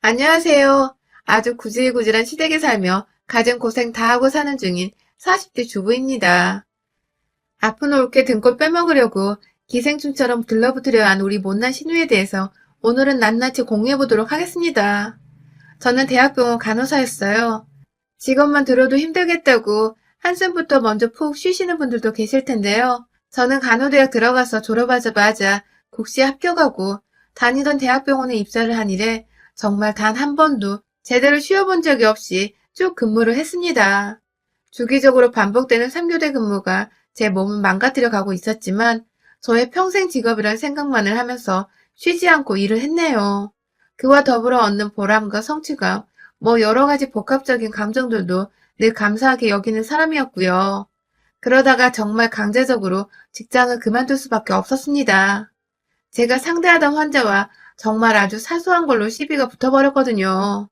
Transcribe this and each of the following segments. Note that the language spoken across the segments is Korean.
안녕하세요. 아주 구질구질한 시댁에 살며 가정 고생 다 하고 사는 중인 40대 주부입니다. 아픈 올케 등골 빼먹으려고 기생충처럼 들러붙으려 한 우리 못난 신우에 대해서 오늘은 낱낱이 공유해보도록 하겠습니다. 저는 대학병원 간호사였어요. 직업만 들어도 힘들겠다고 한숨부터 먼저 푹 쉬시는 분들도 계실 텐데요. 저는 간호대학 들어가서 졸업하자마자 국시에 합격하고 다니던 대학병원에 입사를 한 이래 정말 단 한 번도 제대로 쉬어본 적이 없이 쭉 근무를 했습니다. 주기적으로 반복되는 3교대 근무가 제 몸을 망가뜨려 가고 있었지만 저의 평생 직업이란 생각만을 하면서 쉬지 않고 일을 했네요. 그와 더불어 얻는 보람과 성취감, 뭐 여러 가지 복합적인 감정들도 늘 감사하게 여기는 사람이었고요. 그러다가 정말 강제적으로 직장을 그만둘 수밖에 없었습니다. 제가 상대하던 환자와 정말 아주 사소한 걸로 시비가 붙어버렸거든요.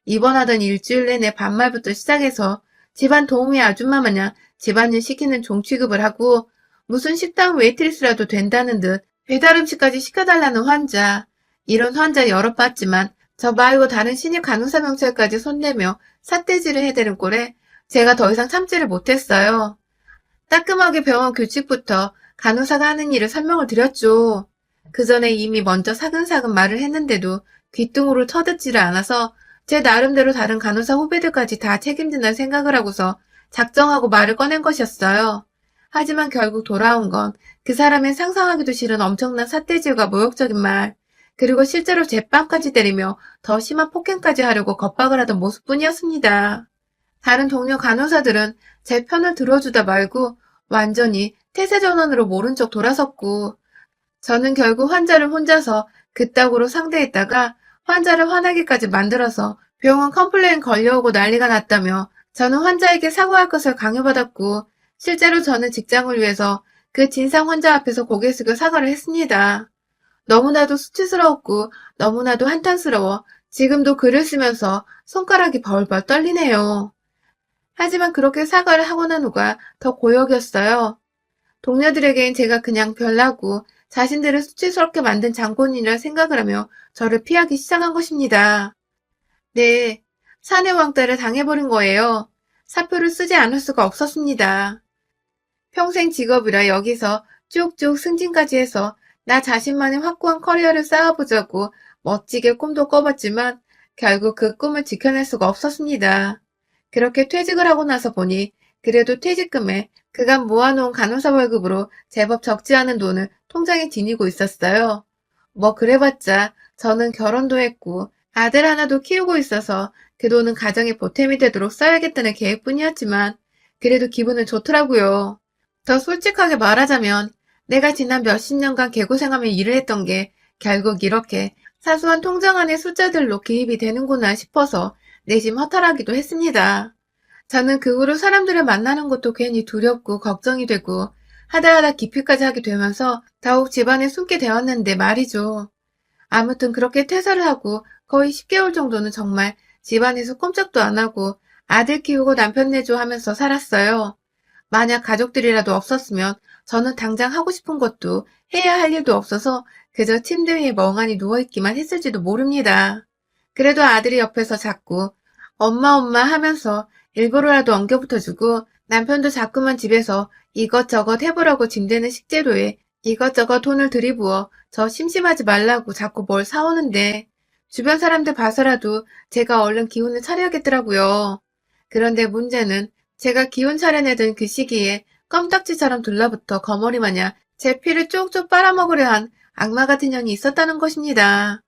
입원하던 일주일 내내 반말부터 시작해서 집안 도우미 아줌마 마냥 집안일 시키는 종 취급을 하고 무슨 식당 웨이트리스라도 된다는 듯 배달 음식까지 시켜달라는 환자. 이런 환자 여러 봤지만 저 말고 다른 신입 간호사 명찰까지 손대며 삿대질을 해대는 꼴에 제가 더 이상 참지를 못했어요. 따끔하게 병원 규칙부터 간호사가 하는 일을 설명을 드렸죠. 그 전에 이미 먼저 사근사근 말을 했는데도 귓등으로 쳐듣지를 않아서 제 나름대로 다른 간호사 후배들까지 다 책임진다는 생각을 하고서 작정하고 말을 꺼낸 것이었어요. 하지만 결국 돌아온 건 그 사람의 상상하기도 싫은 엄청난 삿대질과 모욕적인 말, 그리고 실제로 제빵까지 때리며 더 심한 폭행까지 하려고 겁박을 하던 모습뿐이었습니다. 다른 동료 간호사들은 제 편을 들어주다 말고 완전히 태세전환으로 모른 척 돌아섰고, 저는 결국 환자를 혼자서 그따구로 상대했다가 환자를 화나게까지 만들어서 병원 컴플레인 걸려오고 난리가 났다며 저는 환자에게 사과할 것을 강요받았고, 실제로 저는 직장을 위해서 그 진상 환자 앞에서 고개 숙여 사과를 했습니다. 너무나도 수치스러웠고 너무나도 한탄스러워 지금도 글을 쓰면서 손가락이 벌벌 떨리네요. 하지만 그렇게 사과를 하고 난 후가 더 고역이었어요. 동료들에겐 제가 그냥 별나고 자신들을 수치스럽게 만든 장본인이라 생각을 하며 저를 피하기 시작한 것입니다. 네, 사내 왕따를 당해버린 거예요. 사표를 쓰지 않을 수가 없었습니다. 평생 직업이라 여기서 쭉쭉 승진까지 해서 나 자신만의 확고한 커리어를 쌓아보자고 멋지게 꿈도 꿔봤지만 결국 그 꿈을 지켜낼 수가 없었습니다. 그렇게 퇴직을 하고 나서 보니 그래도 퇴직금에 그간 모아놓은 간호사 월급으로 제법 적지 않은 돈을 통장에 지니고 있었어요. 뭐 그래봤자 저는 결혼도 했고 아들 하나도 키우고 있어서 그 돈은 가정의 보탬이 되도록 써야겠다는 계획뿐이었지만 그래도 기분은 좋더라고요. 더 솔직하게 말하자면 내가 지난 몇십 년간 개고생하며 일을 했던 게 결국 이렇게 사소한 통장 안의 숫자들로 기입이 되는구나 싶어서 내심 허탈하기도 했습니다. 저는 그 후로 사람들을 만나는 것도 괜히 두렵고 걱정이 되고 하다하다 기피까지 하게 되면서 더욱 집안에 숨게 되었는데 말이죠. 아무튼 그렇게 퇴사를 하고 거의 10개월 정도는 정말 집안에서 꼼짝도 안 하고 아들 키우고 남편 내조 하면서 살았어요. 만약 가족들이라도 없었으면 저는 당장 하고 싶은 것도 해야 할 일도 없어서 그저 침대 위에 멍하니 누워있기만 했을지도 모릅니다. 그래도 아들이 옆에서 자꾸 엄마 엄마 하면서 일부러라도 엉겨붙어주고 남편도 자꾸만 집에서 이것저것 해보라고 짐대는 식재료에 이것저것 돈을 들이부어 저 심심하지 말라고 자꾸 뭘 사오는데 주변 사람들 봐서라도 제가 얼른 기운을 차려야겠더라고요. 그런데 문제는 제가 기운 차려내던 그 시기에 껌딱지처럼 둘러붙어 거머리 마냥 제 피를 쪽쪽 빨아먹으려 한 악마 같은 년이 있었다는 것입니다.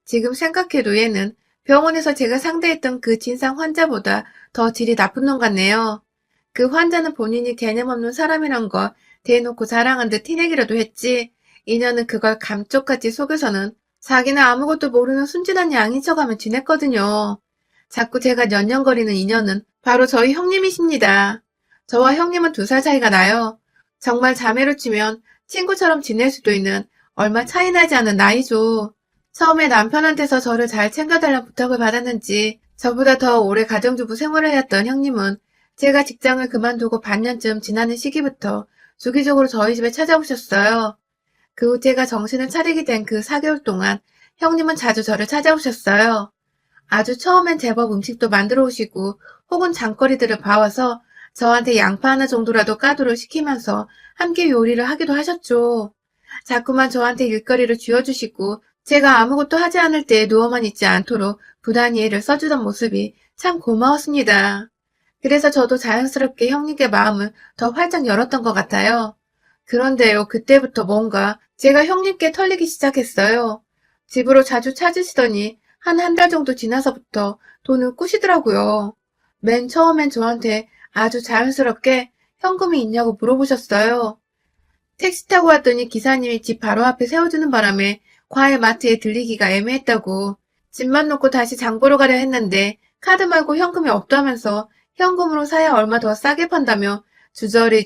지금 생각해도 얘는 병원에서 제가 상대했던 그 진상 환자보다 더 질이 나쁜 놈 같네요. 그 환자는 본인이 개념 없는 사람이란 걸 대놓고 자랑한 듯 티내기라도 했지. 이년은 그걸 감쪽같이 속여서는 자기는 아무것도 모르는 순진한 양인 척하며 지냈거든요. 자꾸 제가 년년거리는 인연은 바로 저희 형님이십니다. 저와 형님은 2살 차이가 나요. 정말 자매로 치면 친구처럼 지낼 수도 있는 얼마 차이 나지 않은 나이죠. 처음에 남편한테서 저를 잘 챙겨달라는 부탁을 받았는지 저보다 더 오래 가정주부 생활을 해왔던 형님은 제가 직장을 그만두고 반년쯤 지나는 시기부터 주기적으로 저희 집에 찾아오셨어요. 그 후 제가 정신을 차리게 된 그 4개월 동안 형님은 자주 저를 찾아오셨어요. 아주 처음엔 제법 음식도 만들어 오시고 혹은 장거리들을 봐와서 저한테 양파 하나 정도라도 까도록 시키면서 함께 요리를 하기도 하셨죠. 자꾸만 저한테 일거리를 쥐어주시고 제가 아무것도 하지 않을 때 누워만 있지 않도록 부단히 애를 써주던 모습이 참 고마웠습니다. 그래서 저도 자연스럽게 형님께 마음을 더 활짝 열었던 것 같아요. 그런데요, 그때부터 뭔가 제가 형님께 털리기 시작했어요. 집으로 자주 찾으시더니 한 달 정도 지나서부터 돈을 꾸시더라고요. 맨 처음엔 저한테 아주 자연스럽게 현금이 있냐고 물어보셨어요. 택시 타고 왔더니 기사님이 집 바로 앞에 세워주는 바람에 과일 마트에 들리기가 애매했다고 집만 놓고 다시 장 보러 가려 했는데 카드 말고 현금이 없다면서 현금으로 사야 얼마 더 싸게 판다며 주저리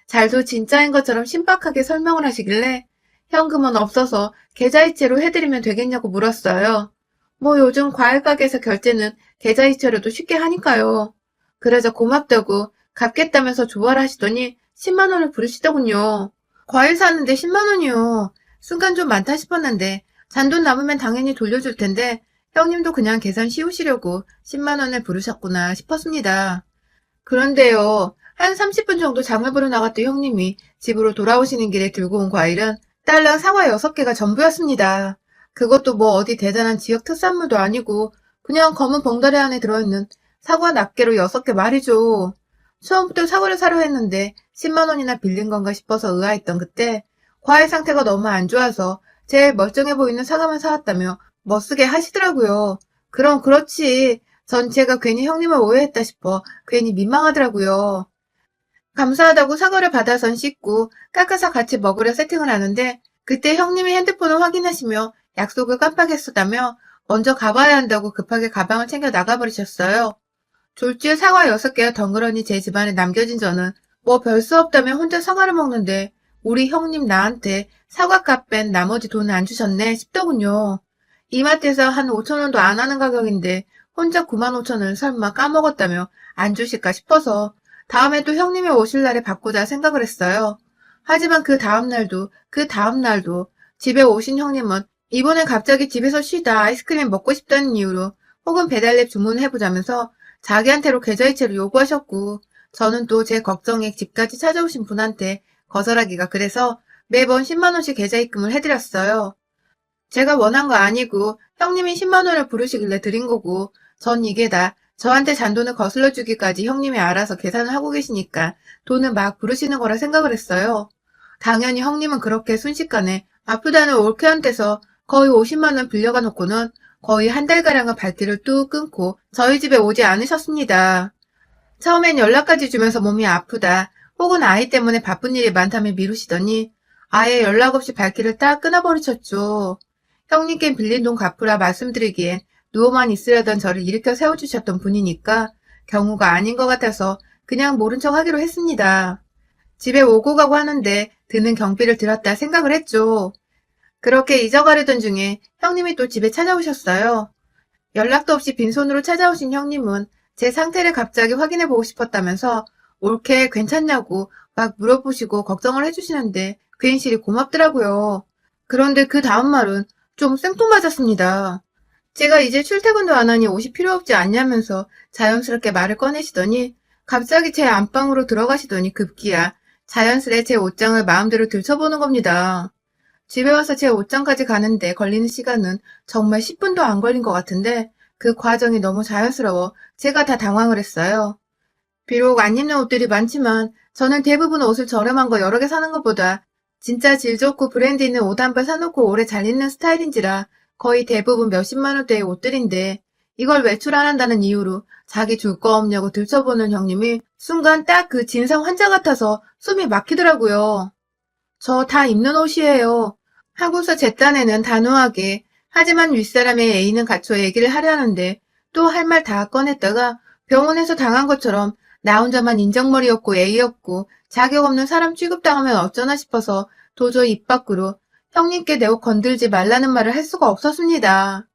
잘도 진짜인 것처럼 신박하게 설명을 하시길래 현금은 없어서 계좌이체로 해드리면 되겠냐고 물었어요. 뭐 요즘 과일 가게에서 결제는 계좌이체로도 쉽게 하니까요. 그래서 고맙다고 갚겠다면서 조화를 하시더니 10만 원을 부르시더군요. 과일 사는데 10만 원이요. 순간 좀 많다 싶었는데 잔돈 남으면 당연히 돌려줄 텐데 형님도 그냥 계산 씌우시려고 10만 원을 부르셨구나 싶었습니다. 그런데요. 한 30분 정도 장을 보러 나갔던 형님이 집으로 돌아오시는 길에 들고 온 과일은 딸랑 사과 6개가 전부였습니다. 그것도 뭐 어디 대단한 지역 특산물도 아니고 그냥 검은 봉다리 안에 들어있는 사과 낱개로 6개 말이죠. 처음부터 사과를 사려 했는데 10만 원이나 빌린 건가 싶어서 의아했던 그때 과일 상태가 너무 안 좋아서 제일 멀쩡해 보이는 사과만 사왔다며 멋쓰게 하시더라고요. 그럼 그렇지. 전 제가 괜히 형님을 오해했다 싶어 괜히 민망하더라고요. 감사하다고 사과를 받아선 씻고 깎아서 같이 먹으려 세팅을 하는데 그때 형님이 핸드폰을 확인하시며 약속을 깜빡했었다며 먼저 가봐야 한다고 급하게 가방을 챙겨 나가버리셨어요. 졸지에 사과 6개가 덩그러니 제 집안에 남겨진 저는 뭐 별 수 없다며 혼자 사과를 먹는데 우리 형님 나한테 사과값 뺀 나머지 돈을 안 주셨네 싶더군요. 이마트에서 한 5천 원도 안 하는 가격인데 혼자 9만 5천 원을 설마 까먹었다며 안 주실까 싶어서 다음에 또 형님이 오실 날에 받고자 생각을 했어요. 하지만 그 다음날도 집에 오신 형님은 이번에 갑자기 집에서 쉬다 아이스크림 먹고 싶다는 이유로 혹은 배달앱 주문을 해보자면서 자기한테로 계좌이체를 요구하셨고 저는 또 제 걱정에 집까지 찾아오신 분한테 거절하기가 그래서 매번 10만 원씩 계좌 입금을 해드렸어요. 제가 원한 거 아니고 형님이 10만 원을 부르시길래 드린 거고 전 이게 다 저한테 잔돈을 거슬러 주기까지 형님이 알아서 계산을 하고 계시니까 돈을 막 부르시는 거라 생각을 했어요. 당연히 형님은 그렇게 순식간에 아프다는 올케한테서 거의 50만 원 빌려가 놓고는 거의 한 달가량의 발길을 뚝 끊고 저희 집에 오지 않으셨습니다. 처음엔 연락까지 주면서 몸이 아프다 혹은 아이 때문에 바쁜 일이 많다며 미루시더니 아예 연락 없이 발길을 딱 끊어버리셨죠. 형님께 빌린 돈 갚으라 말씀드리기엔 누워만 있으려던 저를 일으켜 세워주셨던 분이니까 경우가 아닌 것 같아서 그냥 모른 척 하기로 했습니다. 집에 오고 가고 하는데 드는 경비를 들었다 생각을 했죠. 그렇게 잊어가려던 중에 형님이 또 집에 찾아오셨어요. 연락도 없이 빈손으로 찾아오신 형님은 제 상태를 갑자기 확인해보고 싶었다면서 올케 괜찮냐고 막 물어보시고 걱정을 해주시는데 괜시리 고맙더라고요. 그런데 그 다음 말은 좀 생뚱맞았습니다. 제가 이제 출퇴근도 안 하니 옷이 필요 없지 않냐면서 자연스럽게 말을 꺼내시더니 갑자기 제 안방으로 들어가시더니 급기야 자연스레 제 옷장을 마음대로 들춰보는 겁니다. 집에 와서 제 옷장까지 가는데 걸리는 시간은 정말 10분도 안 걸린 것 같은데 그 과정이 너무 자연스러워 제가 다 당황을 했어요. 비록 안 입는 옷들이 많지만 저는 대부분 옷을 저렴한 거 여러 개 사는 것보다 진짜 질 좋고 브랜드 있는 옷 한 벌 사놓고 오래 잘 입는 스타일인지라 거의 대부분 몇십만 원대의 옷들인데 이걸 외출 안 한다는 이유로 자기 줄 거 없냐고 들춰보는 형님이 순간 딱 그 진상 환자 같아서 숨이 막히더라고요. 저 다 입는 옷이에요. 하고서 제 딴에는 단호하게 하지만 윗사람의 애인은 갖춰 얘기를 하려는데 또 할 말 다 꺼냈다가 병원에서 당한 것처럼 나 혼자만 인정머리였고 애이였고 자격 없는 사람 취급당하면 어쩌나 싶어서 도저히 입 밖으로 형님께 내 옷 건들지 말라는 말을 할 수가 없었습니다.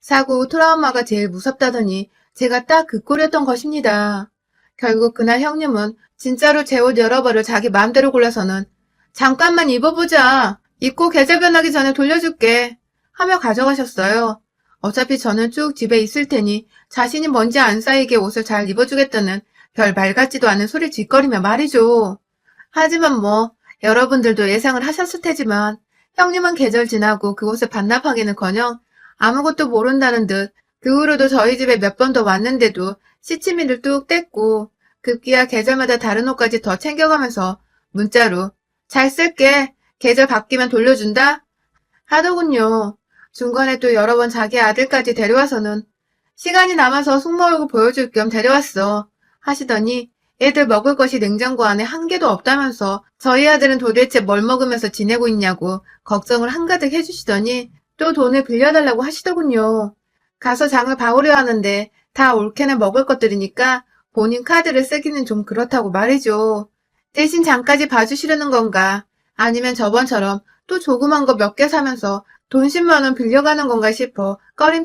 사고 후 트라우마가 제일 무섭다더니 제가 딱 그 꼴이었던 것입니다. 결국 그날 형님은 진짜로 제 옷 여러 벌을 자기 마음대로 골라서는 잠깐만 입어보자. 입고 계절 변하기 전에 돌려줄게. 하며 가져가셨어요. 어차피 저는 쭉 집에 있을 테니 자신이 먼지 안 쌓이게 옷을 잘 입어주겠다는 별 말 같지도 않은 소리 짓거리며 말이죠. 하지만 뭐 여러분들도 예상을 하셨을 테지만 형님은 계절 지나고 그곳을 반납하기는커녕 아무것도 모른다는 듯 그 후로도 저희 집에 몇 번 더 왔는데도 시치미를 뚝 뗐고 급기야 계절마다 다른 옷까지 더 챙겨가면서 문자로 잘 쓸게. 계절 바뀌면 돌려준다. 하더군요. 중간에 또 여러 번 자기 아들까지 데려와서는 시간이 남아서 숙모얼굴 보여줄 겸 데려왔어. 하시더니 애들 먹을 것이 냉장고 안에 한 개도 없다면서 저희 아들은 도대체 뭘 먹으면서 지내고 있냐고 걱정을 한가득 해주시더니 또 돈을 빌려달라고 하시더군요. 가서 장을 봐오려 하는데 다 올케나 먹을 것들이니까 본인 카드를 쓰기는 좀 그렇다고 말이죠. 대신 장까지 봐주시려는 건가? 아니면 저번처럼 또 조그만 거 몇 개 사면서 돈 10만 원 빌려가는 건가 싶어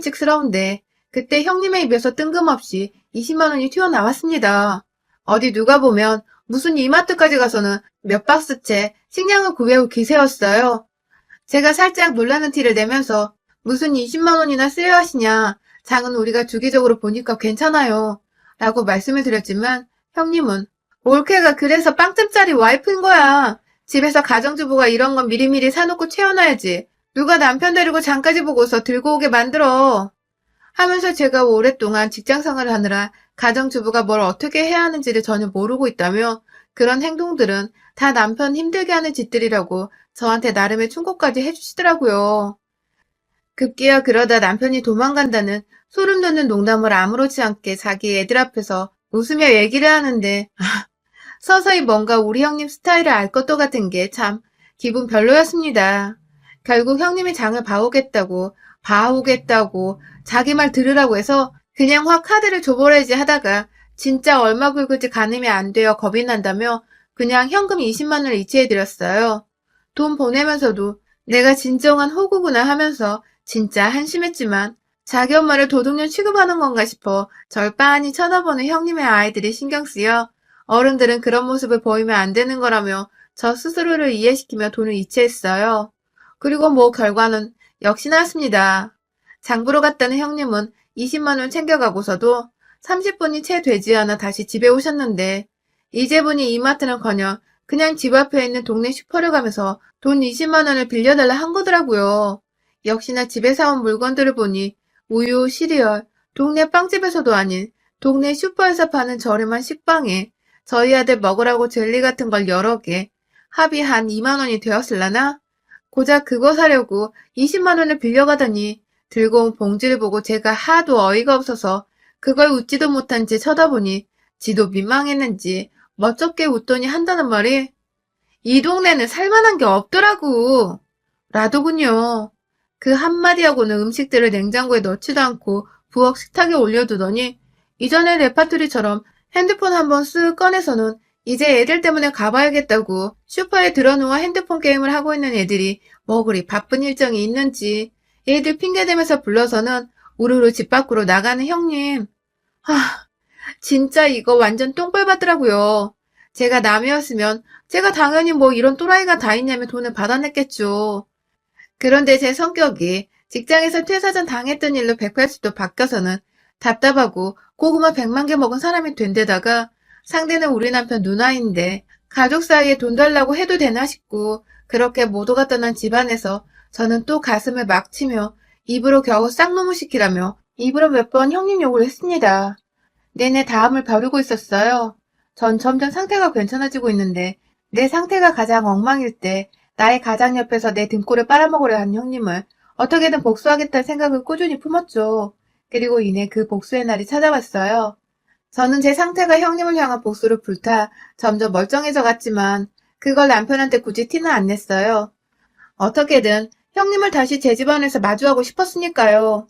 꺼림칙스러운데 그때 형님의 입에서 뜬금없이 20만 원이 튀어나왔습니다. 어디 누가 보면 무슨 이마트까지 가서는 몇 박스째 식량을 구해올 기세였어요. 제가 살짝 놀라는 티를 내면서 무슨 20만 원이나 쓰려 하시냐. 장은 우리가 주기적으로 보니까 괜찮아요. 라고 말씀을 드렸지만 형님은 올케가 그래서 빵점짜리 와이프인 거야. 집에서 가정주부가 이런 건 미리미리 사놓고 채워놔야지. 누가 남편 데리고 장까지 보고서 들고 오게 만들어. 하면서 제가 오랫동안 직장생활을 하느라 가정주부가 뭘 어떻게 해야 하는지를 전혀 모르고 있다며 그런 행동들은 다 남편 힘들게 하는 짓들이라고 저한테 나름의 충고까지 해주시더라고요. 급기야 그러다 남편이 도망간다는 소름 돋는 농담을 아무렇지 않게 자기 애들 앞에서 웃으며 얘기를 하는데 서서히 뭔가 우리 형님 스타일을 알 것도 같은 게 참 기분 별로였습니다. 결국 형님이 장을 봐오겠다고 자기 말 들으라고 해서 그냥 확 카드를 줘버려야지 하다가 진짜 얼마 긁을지 가늠이 안 되어 겁이 난다며 그냥 현금 20만 원을 이체해드렸어요. 돈 보내면서도 내가 진정한 호구구나 하면서 진짜 한심했지만 자기 엄마를 도둑년 취급하는 건가 싶어 절 빤히 쳐다보는 형님의 아이들이 신경 쓰여 어른들은 그런 모습을 보이면 안 되는 거라며 저 스스로를 이해시키며 돈을 이체했어요. 그리고 뭐 결과는 역시 나왔습니다. 장보러 갔다는 형님은 20만 원 챙겨가고서도 30분이 채 되지 않아 다시 집에 오셨는데 이제 보니 이마트는커녕 그냥 집 앞에 있는 동네 슈퍼를 가면서 돈 20만 원을 빌려달라 한 거더라고요. 역시나 집에 사온 물건들을 보니 우유, 시리얼, 동네 빵집에서도 아닌 동네 슈퍼에서 파는 저렴한 식빵에 저희 아들 먹으라고 젤리 같은 걸 여러 개, 합이 한 2만 원이 되었을라나? 고작 그거 사려고 20만 원을 빌려가더니 들고 온 봉지를 보고 제가 하도 어이가 없어서 그걸 웃지도 못한 채 쳐다보니 지도 민망했는지 멋쩍게 웃더니 한다는 말이 이 동네는 살만한 게 없더라고. 라더군요. 그 한마디하고는 음식들을 냉장고에 넣지도 않고 부엌 식탁에 올려두더니 이전의 레파토리처럼 핸드폰 한번 쓱 꺼내서는 이제 애들 때문에 가봐야겠다고 슈퍼에 들어누워 핸드폰 게임을 하고 있는 애들이 뭐 그리 바쁜 일정이 있는지 애들 핑계대면서 불러서는 우르르 집 밖으로 나가는 형님. 하, 진짜 이거 완전 똥벌 받더라고요. 제가 남이었으면 제가 당연히 뭐 이런 또라이가 다 있냐며 돈을 받아냈겠죠. 그런데 제 성격이 직장에서 퇴사 전 당했던 일로 180도 바뀌어서는 답답하고 고구마 100만 개 먹은 사람이 된 데다가 상대는 우리 남편 누나인데 가족 사이에 돈 달라고 해도 되나 싶고 그렇게 모두가 떠난 집안에서 저는 또 가슴을 막 치며 입으로 겨우 쌍놈을 시키라며 입으로 몇 번 형님 욕을 했습니다. 내내 다음을 벼르고 있었어요. 전 점점 상태가 괜찮아지고 있는데 내 상태가 가장 엉망일 때 나의 가장 옆에서 내 등골을 빨아먹으려 한 형님을 어떻게든 복수하겠다는 생각을 꾸준히 품었죠. 그리고 이내 그 복수의 날이 찾아왔어요. 저는 제 상태가 형님을 향한 복수를 불타 점점 멀쩡해져 갔지만 그걸 남편한테 굳이 티는 안 냈어요. 어떻게든 형님을 다시 제 집안에서 마주하고 싶었으니까요.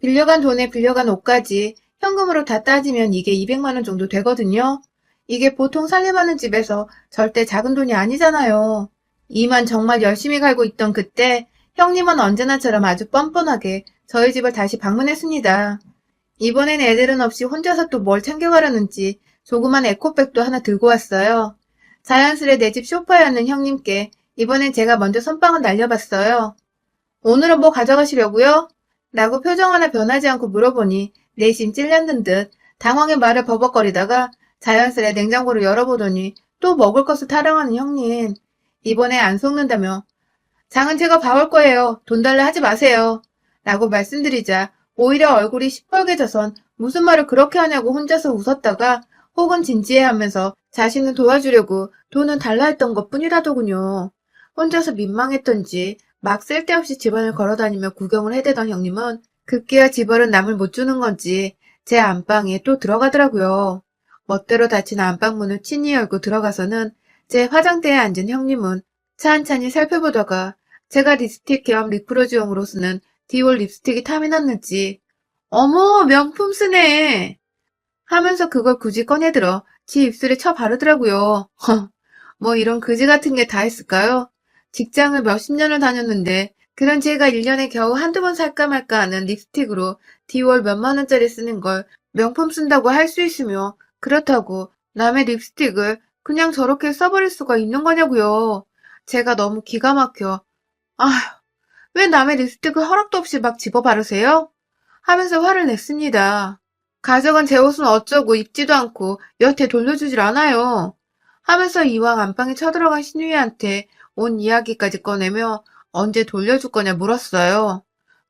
빌려간 돈에 빌려간 옷까지 현금으로 다 따지면 이게 200만 원 정도 되거든요. 이게 보통 살림하는 집에서 절대 작은 돈이 아니잖아요. 이만 정말 열심히 갈고 있던 그때 형님은 언제나처럼 아주 뻔뻔하게 저희 집을 다시 방문했습니다. 이번엔 애들은 없이 혼자서 또 뭘 챙겨가려는지 조그만 에코백도 하나 들고 왔어요. 자연스레 내 집 소파에 앉는 형님께 이번엔 제가 먼저 선빵을 날려봤어요. 오늘은 뭐 가져가시려고요? 라고 표정 하나 변하지 않고 물어보니 내심 찔렸는 듯 당황의 말을 버벅거리다가 자연스레 냉장고를 열어보더니 또 먹을 것을 타령하는 형님. 이번에 안 속는다며 장은 제가 봐올 거예요. 돈 달라 하지 마세요. 라고 말씀드리자 오히려 얼굴이 시뻘개져선 무슨 말을 그렇게 하냐고 혼자서 웃었다가 혹은 진지해하면서 자신은 도와주려고 돈은 달라 했던 것뿐이라더군요. 혼자서 민망했던지 막 쓸데없이 집안을 걸어다니며 구경을 해대던 형님은 급기야 집안은 남을 못 주는 건지 제 안방에 또 들어가더라고요. 멋대로 닫힌 안방문을 친히 열고 들어가서는 제 화장대에 앉은 형님은 찬찬히 살펴보다가 제가 립스틱 겸 립글로즈용으로 쓰는 디올 립스틱이 탐이 났는지 어머 명품 쓰네 하면서 그걸 굳이 꺼내들어 지 입술에 쳐 바르더라고요. 뭐 이런 그지 같은 게 다 했을까요? 직장을 몇십 년을 다녔는데 그런 제가 1년에 겨우 한두 번 살까 말까 하는 립스틱으로 디올 몇만 원짜리 쓰는 걸 명품 쓴다고 할 수 있으며 그렇다고 남의 립스틱을 그냥 저렇게 써버릴 수가 있는 거냐고요. 제가 너무 기가 막혀. 아휴, 왜 남의 립스틱을 허락도 없이 막 집어 바르세요? 하면서 화를 냈습니다. 가져간 제 옷은 어쩌고 입지도 않고 여태 돌려주질 않아요. 하면서 이왕 안방에 쳐들어간 신우이한테 온 이야기까지 꺼내며 언제 돌려줄 거냐 물었어요.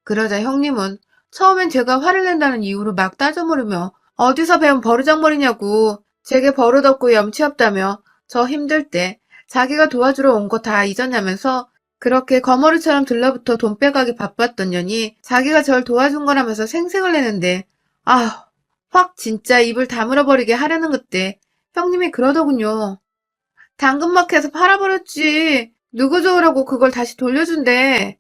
그러자 형님은 처음엔 제가 화를 낸다는 이유로 막 따져 물으며 어디서 배운 버르장머리냐고 제게 버릇없고 염치 없다며 저 힘들 때 자기가 도와주러 온 거 다 잊었냐면서 그렇게 거머리처럼 들러붙어 돈 빼가기 바빴던 년이 자기가 절 도와준 거라면서 생색을 내는데 아, 확 진짜 입을 다물어버리게 하려는 그때 형님이 그러더군요. 당근마켓에서 팔아버렸지. 누구 좋으라고 그걸 다시 돌려준대.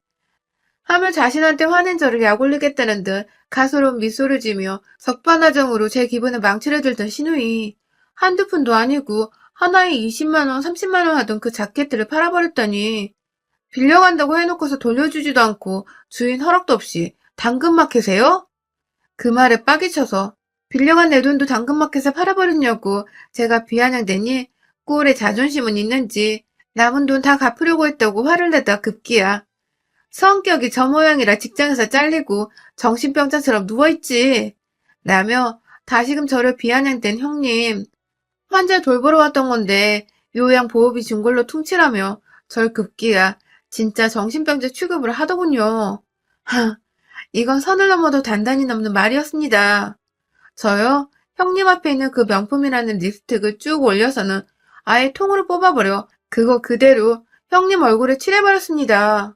하며 자신한테 화낸 저를 약올리겠다는 듯 가소로운 미소를 지며 석반하정으로 제 기분을 망치려 들던 신우이. 한두 푼도 아니고 하나에 20만 원, 30만 원 하던 그 자켓들을 팔아버렸다니. 빌려간다고 해놓고서 돌려주지도 않고 주인 허락도 없이 당근마켓에요? 그 말에 빡이 쳐서 빌려간 내 돈도 당근마켓에 팔아버렸냐고 제가 비아냥대니 꼴에 자존심은 있는지 남은 돈 다 갚으려고 했다고 화를 내다 급기야. 성격이 저 모양이라 직장에서 잘리고 정신병자처럼 누워있지. 라며 다시금 저를 비아냥댄 형님. 환자 돌보러 왔던 건데 요양보호비 준 걸로 퉁치라며 절 급기야 진짜 정신병자 취급을 하더군요. 하, 이건 선을 넘어도 단단히 넘는 말이었습니다. 저요? 형님 앞에 있는 그 명품이라는 립스틱을 쭉 올려서는 아예 통으로 뽑아버려 그거 그대로 형님 얼굴에 칠해버렸습니다.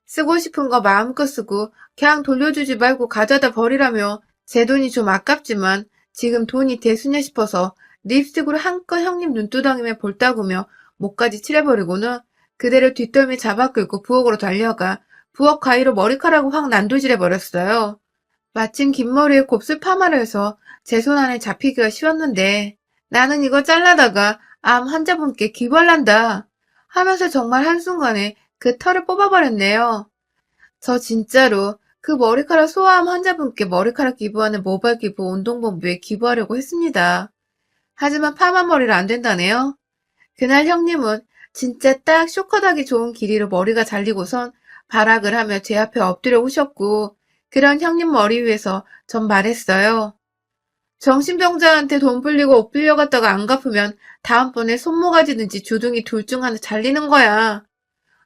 쓰고 싶은 거 마음껏 쓰고 그냥 돌려주지 말고 가져다 버리라며 제 돈이 좀 아깝지만 지금 돈이 대수냐 싶어서 립스틱으로 한껏 형님 눈두덩이에 볼따구며 목까지 칠해버리고는 그대로 뒷덜미 잡아 끌고 부엌으로 달려가 부엌 가위로 머리카락을 확 난도질해버렸어요. 마침 긴 머리에 곱슬 파마를 해서 제 손 안에 잡히기가 쉬웠는데 나는 이거 잘라다가 암 환자분께 기부할란다 하면서 정말 한순간에 그 털을 뽑아버렸네요. 저 진짜로 그 머리카락 소아암 환자분께 머리카락 기부하는 모발 기부 운동본부에 기부하려고 했습니다. 하지만 파마 머리를 안 된다네요. 그날 형님은 진짜 딱 쇼컷하기 좋은 길이로 머리가 잘리고선 발악을 하며 제 앞에 엎드려 오셨고 그런 형님 머리 위에서 전 말했어요. 정신병자한테 돈 빌리고 옷 빌려갔다가 안 갚으면 다음번에 손모가지든지 주둥이 둘 중 하나 잘리는 거야.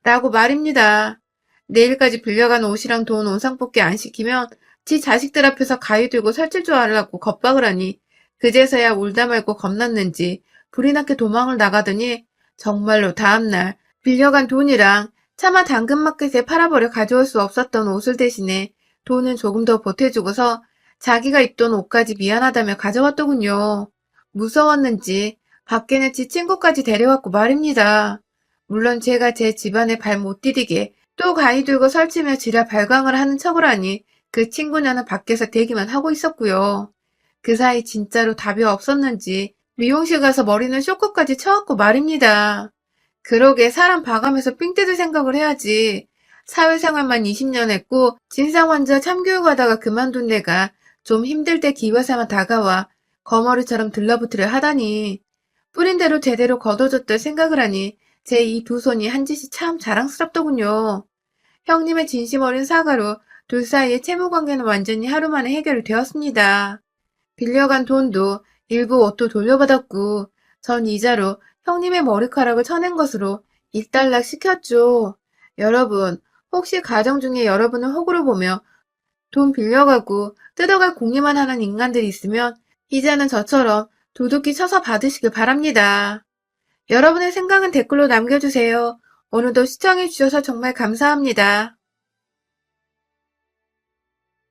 라고 말입니다. 내일까지 빌려간 옷이랑 돈 원상복귀 안 시키면 지 자식들 앞에서 가위 들고 살찔 줄 알라고 겁박을 하니 그제서야 울다 말고 겁났는지 불이 나게 도망을 나가더니 정말로 다음날 빌려간 돈이랑 차마 당근마켓에 팔아버려 가져올 수 없었던 옷을 대신에 돈은 조금 더 보태주고서 자기가 입던 옷까지 미안하다며 가져왔더군요. 무서웠는지 밖에는 지 친구까지 데려왔고 말입니다. 물론 제가 제 집안에 발 못 디디게 또 가위 들고 설치며 지랄 발광을 하는 척을 하니 그 친구냐는 밖에서 대기만 하고 있었고요. 그 사이 진짜로 답이 없었는지 미용실 가서 머리는 쇼크까지 쳐왔고 말입니다. 그러게 사람 봐가면서 삥 뜯을 생각을 해야지. 사회생활만 20년 했고 진상환자 참교육하다가 그만둔 내가 좀 힘들 때 기회삼아 다가와 거머리처럼 들러붙으려 하다니. 뿌린 대로 제대로 걷어줬들 생각을 하니 제 이 두 손이 한 짓이 참 자랑스럽더군요. 형님의 진심 어린 사과로 둘 사이의 채무 관계는 완전히 하루 만에 해결이 되었습니다. 빌려간 돈도 일부 옷도 돌려받았고 전 이자로 형님의 머리카락을 쳐낸 것으로 일단락 시켰죠. 여러분, 혹시 가정 중에 여러분을 호구로 보며 돈 빌려가고 뜯어갈 궁리만 하는 인간들이 있으면 이제는 저처럼 두둑히 쳐서 받으시길 바랍니다. 여러분의 생각은 댓글로 남겨주세요. 오늘도 시청해주셔서 정말 감사합니다.